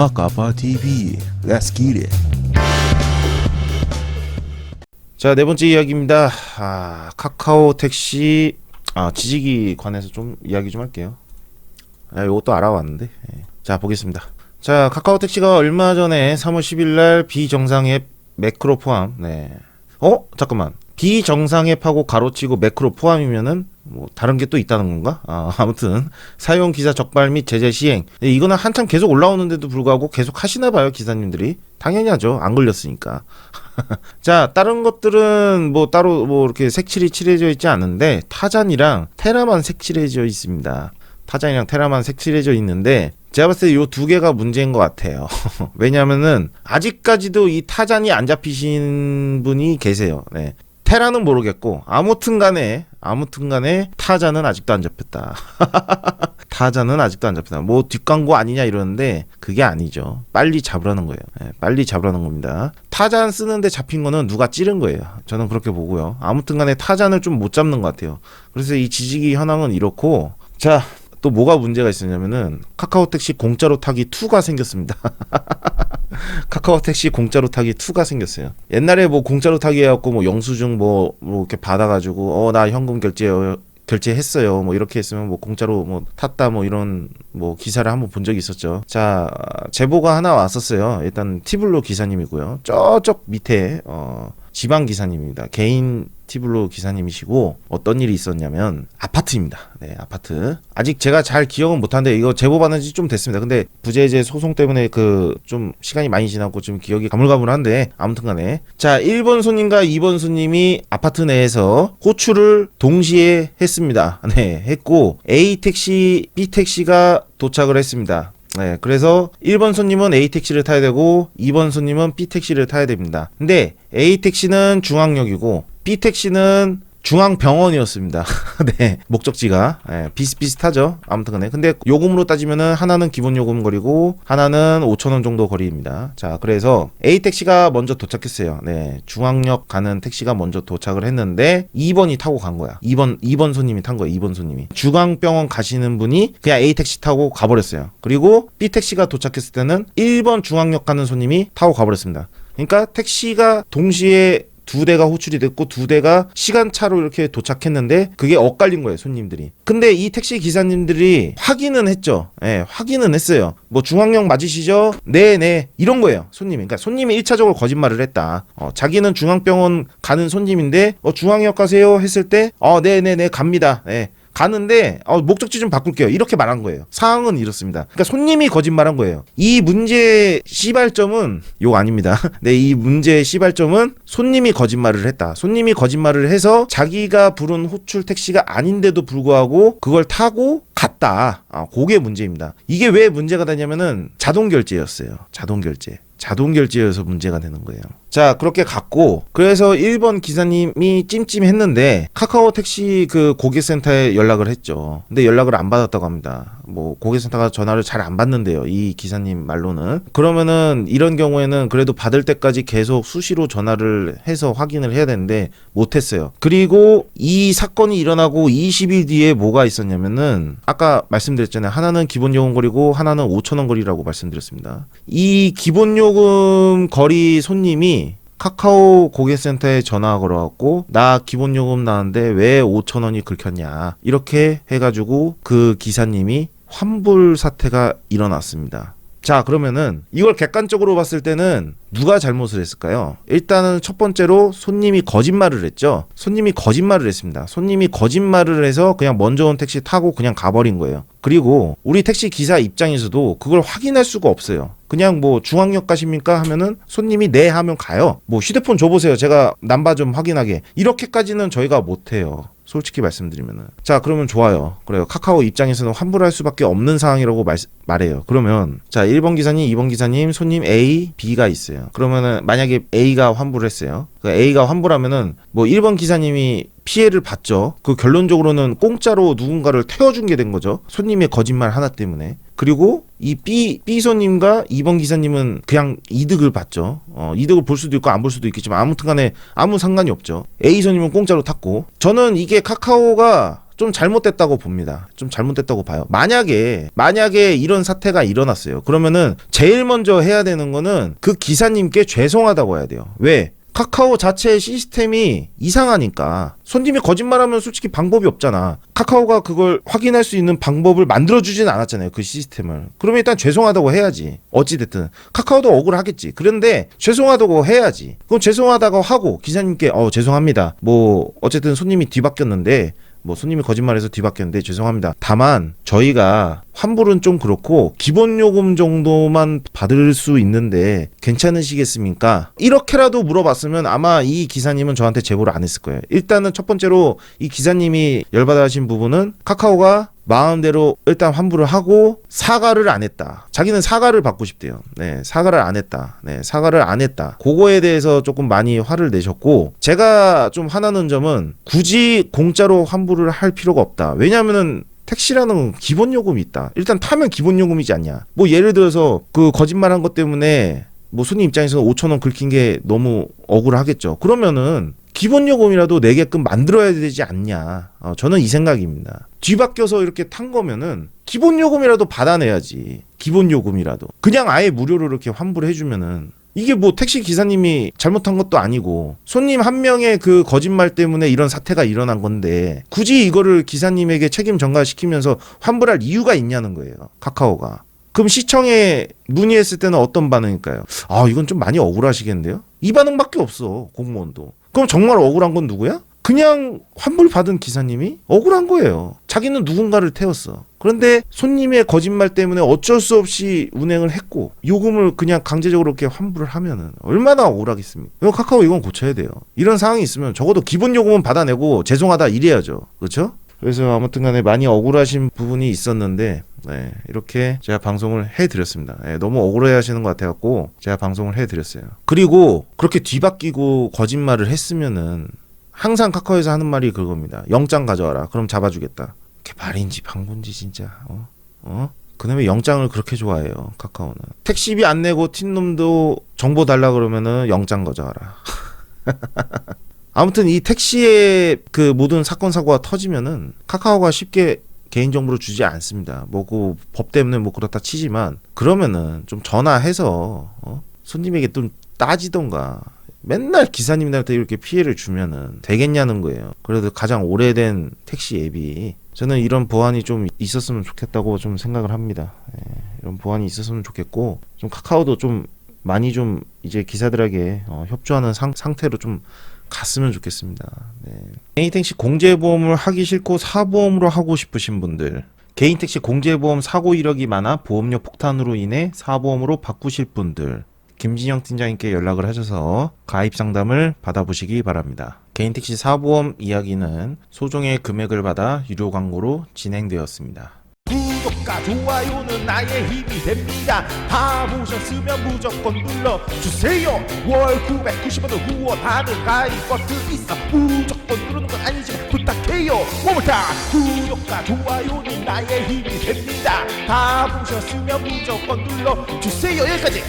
아까파 TV, Let's get it. 자, 네 번째 이야기입니다. 카카오 택시 지지기 관해서 좀 이야기 좀 할게요. 이것도 알아왔는데. 자, 보겠습니다. 자, 카카오 택시가 얼마 전에 3월 10일 날 비정상 앱 매크로 포함. 잠깐만. 비정상 앱하고 가로치고 매크로 포함이면은 뭐 다른 게 또 있다는 건가? 아무튼 사용 기사 적발 및 제재 시행. 이거는 한참 계속 올라오는데도 불구하고 계속 하시나 봐요, 기사님들이. 당연히 하죠. 안 걸렸으니까. 자, 다른 것들은 뭐 따로 뭐 이렇게 색칠이 칠해져 있지 않은데 타잔이랑 테라만 색칠해져 있습니다. 타잔이랑 테라만 색칠해져 있는데 제가 봤을 때 요 두 개가 문제인 것 같아요. 왜냐면은 아직까지도 이 타잔이 안 잡히신 분이 계세요. 네. 테라는 모르겠고 아무튼 간에 타잔은 아직도 안 잡혔다. 타잔은 아직도 안 잡혔다. 뭐 뒷광고 아니냐 이러는데 그게 아니죠. 빨리 잡으라는 거예요. 네, 빨리 잡으라는 겁니다. 타잔 쓰는데 잡힌 거는 누가 찌른 거예요. 저는 그렇게 보고요. 아무튼 간에 타잔을 좀 못 잡는 것 같아요. 그래서 이 지지기 현황은 이렇고, 자, 또 뭐가 문제가 있었냐면은 카카오 택시 공짜로 타기 2가 생겼습니다. 카카오 택시 공짜로 타기 2가 생겼어요. 옛날에 뭐 공짜로 타기 해갖고 뭐 영수증 뭐 이렇게 받아가지고 나 현금 결제했어요. 뭐 이렇게 했으면 뭐 공짜로 뭐 탔다 뭐 이런 뭐 기사를 한번 본 적이 있었죠. 자, 제보가 하나 왔었어요. 일단 티블로 기사님이고요. 저쪽 밑에 지방 기사님입니다. 개인 티블로 기사님이시고 어떤 일이 있었냐면 아파트입니다. 네, 아파트. 아직 제가 잘 기억은 못하는데 이거 제보 받은 지 좀 됐습니다. 근데 부재재 소송 때문에 좀 시간이 많이 지나고 좀 기억이 가물가물한데 아무튼 간에 자, 1번 손님과 2번 손님이 아파트 내에서 호출을 동시에 했습니다. 네, 했고 A 택시, B 택시가 도착을 했습니다. 네, 그래서 1번 손님은 A 택시를 타야 되고 2번 손님은 B 택시를 타야 됩니다. 근데 A 택시는 중앙역이고 B 택시는 중앙병원이었습니다. 네, 목적지가 비슷비슷하죠. 아무튼 간에 근데 요금으로 따지면은 하나는 기본 요금 거리고 하나는 5,000원 정도 거리입니다. 자, 그래서 A 택시가 먼저 도착했어요. 네, 중앙역 가는 택시가 먼저 도착을 했는데 2번이 타고 간 거야. 2번 손님이 탄 거예요. 2번 손님이. 중앙병원 가시는 분이 그냥 A 택시 타고 가버렸어요. 그리고 B 택시가 도착했을 때는 1번 중앙역 가는 손님이 타고 가버렸습니다. 그러니까 택시가 동시에 두 대가 호출이 됐고 두 대가 시간차로 이렇게 도착했는데 그게 엇갈린 거예요, 손님들이. 근데 이 택시 기사님들이 확인은 했죠. 확인은 했어요. 뭐 중앙역 맞으시죠? 네 이런 거예요, 손님이. 그러니까 손님이 1차적으로 거짓말을 했다. 자기는 중앙병원 가는 손님인데 중앙역 가세요 했을 때 네네네 갑니다. 가는데 목적지 좀 바꿀게요. 이렇게 말한 거예요. 상황은 이렇습니다. 그러니까 손님이 거짓말한 거예요. 이 문제의 시발점은 욕 아닙니다. 네, 이 문제의 시발점은 손님이 거짓말을 했다. 손님이 거짓말을 해서 자기가 부른 호출 택시가 아닌데도 불구하고 그걸 타고 갔다. 그게 문제입니다. 이게 왜 문제가 되냐면은 자동 결제였어요. 자동 결제여서 문제가 되는 거예요. 자, 그렇게 갔고 그래서 1번 기사님이 찜찜했는데 카카오 택시 그 고객센터에 연락을 했죠. 근데 연락을 안 받았다고 합니다. 뭐 고객센터가 전화를 잘 안 받는데요, 이 기사님 말로는. 그러면은 이런 경우에는 그래도 받을 때까지 계속 수시로 전화를 해서 확인을 해야 되는데 못했어요. 그리고 이 사건이 일어나고 20일 뒤에 뭐가 있었냐면은 아까 말씀드렸잖아요. 하나는 기본 요금 거리고 하나는 5,000원 거리라고 말씀드렸습니다. 이 기본 요금 거리 손님이 카카오 고객센터에 전화 걸어갖고 나 기본 요금 나왔는데 왜 5,000원이 긁혔냐 이렇게 해가지고 그 기사님이 환불 사태가 일어났습니다. 자, 그러면은 이걸 객관적으로 봤을 때는 누가 잘못을 했을까요? 일단은 첫 번째로 손님이 거짓말을 했죠. 손님이 거짓말을 했습니다. 손님이 거짓말을 해서 그냥 먼저 온 택시 타고 그냥 가버린 거예요. 그리고 우리 택시 기사 입장에서도 그걸 확인할 수가 없어요. 그냥 뭐 중앙역 가십니까 하면은 손님이 네 하면 가요. 뭐 휴대폰 줘보세요. 제가 남바 좀 확인하게. 이렇게까지는 저희가 못해요. 솔직히 말씀드리면은. 자, 그러면 좋아요. 그래요. 카카오 입장에서는 환불할 수밖에 없는 상황이라고 말해요. 그러면 자, 1번 기사님, 2번 기사님, 손님 A, B가 있어요. 그러면은 만약에 A가 환불을 했어요. 그러니까 A가 환불하면은 뭐 1번 기사님이 피해를 봤죠. 그 결론적으로는 공짜로 누군가를 태워준 게 된 거죠. 손님의 거짓말 하나 때문에. 그리고 이 B 손님과 2번 기사님은 그냥 이득을 봤죠. 이득을 볼 수도 있고 안 볼 수도 있겠지만 아무튼 간에 아무 상관이 없죠. A 손님은 공짜로 탔고 저는 이게 카카오가 좀 잘못됐다고 봅니다. 좀 잘못됐다고 봐요. 만약에 이런 사태가 일어났어요. 그러면은 제일 먼저 해야 되는 거는 그 기사님께 죄송하다고 해야 돼요. 왜? 카카오 자체의 시스템이 이상하니까. 손님이 거짓말하면 솔직히 방법이 없잖아. 카카오가 그걸 확인할 수 있는 방법을 만들어주진 않았잖아요, 그 시스템을. 그러면 일단 죄송하다고 해야지. 어찌됐든 카카오도 억울하겠지. 그런데 죄송하다고 해야지. 그럼 죄송하다고 하고 기사님께 죄송합니다, 뭐 어쨌든 손님이 뒤바뀌었는데, 뭐 손님이 거짓말해서 뒤바뀌었는데 죄송합니다. 다만 저희가 환불은 좀 그렇고 기본 요금 정도만 받을 수 있는데 괜찮으시겠습니까? 이렇게라도 물어봤으면 아마 이 기사님은 저한테 제보를 안 했을 거예요. 일단은 첫 번째로 이 기사님이 열받아 하신 부분은 카카오가 마음대로 일단 환불을 하고 사과를 안 했다. 자기는 사과를 받고 싶대요. 네, 사과를 안 했다. 네, 사과를 안 했다. 그거에 대해서 조금 많이 화를 내셨고, 제가 좀 화나는 점은 굳이 공짜로 환불을 할 필요가 없다. 왜냐면은 택시라는 기본 요금이 있다. 일단 타면 기본 요금이지 않냐. 뭐 예를 들어서 그 거짓말한 것 때문에 뭐 손님 입장에서는 5,000원 긁힌 게 너무 억울하겠죠. 그러면은 기본 요금이라도 내게끔 만들어야 되지 않냐. 저는 이 생각입니다. 뒤바뀌어서 이렇게 탄 거면은 기본 요금이라도 받아내야지. 기본 요금이라도. 그냥 아예 무료로 이렇게 환불해주면은, 이게 뭐 택시 기사님이 잘못한 것도 아니고 손님 한 명의 그 거짓말 때문에 이런 사태가 일어난 건데 굳이 이거를 기사님에게 책임 전가시키면서 환불할 이유가 있냐는 거예요, 카카오가. 그럼 시청에 문의했을 때는 어떤 반응일까요? 이건 좀 많이 억울하시겠는데요? 이 반응밖에 없어, 공무원도. 그럼 정말 억울한 건 누구야? 그냥 환불 받은 기사님이 억울한 거예요. 자기는 누군가를 태웠어. 그런데 손님의 거짓말 때문에 어쩔 수 없이 운행을 했고 요금을 그냥 강제적으로 이렇게 환불을 하면은 얼마나 억울하겠습니까? 이거 카카오 이건 고쳐야 돼요. 이런 상황이 있으면 적어도 기본 요금은 받아내고 죄송하다 이래야죠. 그렇죠? 그래서 아무튼 간에 많이 억울하신 부분이 있었는데, 네, 이렇게 제가 방송을 해드렸습니다. 네, 너무 억울해 하시는 것 같아갖고 제가 방송을 해드렸어요. 그리고 그렇게 뒤바뀌고 거짓말을 했으면은 항상 카카오에서 하는 말이 그겁니다. 영장 가져와라. 그럼 잡아주겠다. 그게 말인지 방구인지 진짜. 그놈의 영장을 그렇게 좋아해요, 카카오는. 택시비 안 내고 튄 놈도 정보 달라 그러면은 영장 가져와라. 아무튼 이 택시의 그 모든 사건 사고가 터지면은 카카오가 쉽게 개인정보를 주지 않습니다. 뭐 그 법 때문에 뭐 그렇다 치지만, 그러면은 좀 전화해서 손님에게 좀 따지던가. 맨날 기사님들한테 이렇게 피해를 주면은 되겠냐는 거예요. 그래도 가장 오래된 택시 앱이, 저는 이런 보안이 좀 있었으면 좋겠다고 좀 생각을 합니다. 이런 보안이 있었으면 좋겠고, 좀 카카오도 좀 많이 좀 이제 기사들에게 협조하는 상태로 좀 갔으면 좋겠습니다. 네. 개인 택시 공제보험을 하기 싫고 사보험으로 하고 싶으신 분들, 개인 택시 공제보험 사고 이력이 많아 보험료 폭탄으로 인해 사보험으로 바꾸실 분들, 김진영 팀장님께 연락을 하셔서 가입 상담을 받아보시기 바랍니다. 개인 택시 사보험 이야기는 소정의 금액을 받아 유료 광고로 진행되었습니다. 구독과 좋아요는 나의 힘이 됩니다. 다 보셨으면 무조건 눌러주세요. 월 990원을 후원하는 가입 버튼 있어. 무조건 누르는 건 아니지만 부탁해요. One more time. 구독과 좋아요는 나의 힘이 됩니다. 다 보셨으면 무조건 눌러주세요. 여기까지.